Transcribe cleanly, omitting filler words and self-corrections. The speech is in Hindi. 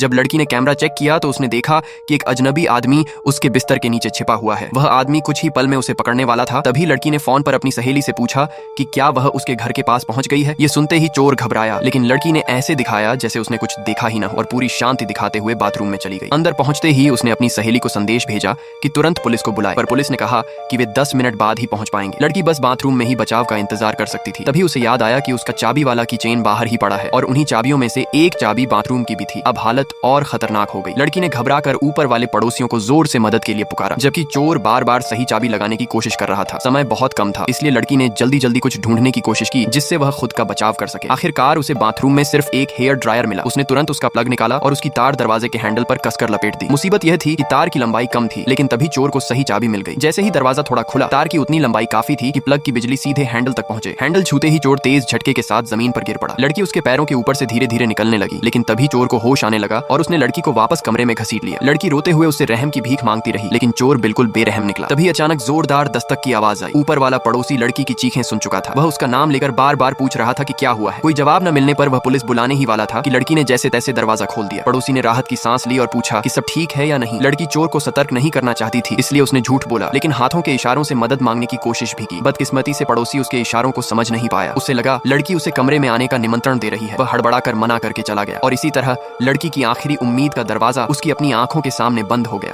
जब लड़की ने कैमरा चेक किया तो उसने देखा कि एक अजनबी आदमी उसके बिस्तर के नीचे छिपा हुआ है। वह आदमी कुछ ही पल में उसे पकड़ने वाला था। तभी लड़की ने फोन पर अपनी सहेली से पूछा कि क्या वह उसके घर के पास पहुंच गई है। ये सुनते ही चोर घबराया, लेकिन लड़की ने ऐसे दिखाया जैसे उसने कुछ देखा ही न हो और पूरी शांति दिखाते हुए बाथरूम में चली गई। अंदर पहुंचते ही उसने अपनी सहेली को संदेश भेजा कि तुरंत पुलिस को बुलाए, पर पुलिस ने कहा कि वे 10 मिनट बाद ही पहुंच पाएंगे। लड़की बस बाथरूम में ही बचाव का इंतजार कर सकती थी। तभी उसे याद आया कि उसका चाबी वाला की चेन बाहर ही पड़ा है और उन्हीं चाबियों में से एक चाबी बाथरूम की भी थी। अब हालत और खतरनाक हो गई। लड़की ने घबराकर ऊपर वाले पड़ोसियों को जोर से मदद के लिए पुकारा, जबकि चोर बार बार सही चाबी लगाने की कोशिश कर रहा था। समय बहुत कम था, इसलिए लड़की ने जल्दी जल्दी कुछ ढूंढने की कोशिश की जिससे वह खुद का बचाव कर सके। आखिरकार उसे बाथरूम में सिर्फ एक हेयर ड्रायर मिला। उसने तुरंत उसका प्लग निकाला और उसकी तार दरवाजे के हैंडल पर कसकर लपेट दी। मुसीबत यह थी कि तार की लंबाई कम थी, लेकिन तभी चोर को सही चाबी मिल गई। जैसे ही दरवाजा थोड़ा खुला, तार की उतनी लंबाई काफी थी कि प्लग की बिजली सीधे हैंडल तक पहुंचे। हैंडल छूते ही चोर तेज झटके के साथ जमीन पर गिर पड़ा। लड़की उसके पैरों के ऊपर से धीरे धीरे निकलने लगी, लेकिन तभी चोर को होश आने लगा और उसने लड़की को वापस कमरे में घसीट लिया। लड़की रोते हुए उससे रहम की भीख मांगती रही, लेकिन चोर बिल्कुल बेरहम निकला। तभी अचानक जोरदार दस्तक की आवाज आई। ऊपर वाला पड़ोसी लड़की की चीखें सुन चुका था। वह उसका नाम लेकर बार बार पूछ रहा था कि क्या हुआ है। कोई जवाब न मिलने पर वह पुलिस बुलाने ही वाला था कि लड़की ने जैसे तैसे दरवाजा खोल दिया। पड़ोसी ने राहत की सांस ली और पूछा कि सब ठीक है या नहीं। लड़की चोर को सतर्क नहीं करना चाहती थी, इसलिए उसने झूठ बोला, लेकिन हाथों के इशारों से मदद मांगने की कोशिश भी की। बदकिस्मती से पड़ोसी उसके इशारों को समझ नहीं पाया। उसे लगा लड़की उसे कमरे में आने का निमंत्रण दे रही है। वह हड़बड़ाकर मना करके चला गया और इसी तरह लड़की की आखिरी उम्मीद का दरवाजा उसकी अपनी आंखों के सामने बंद हो गया।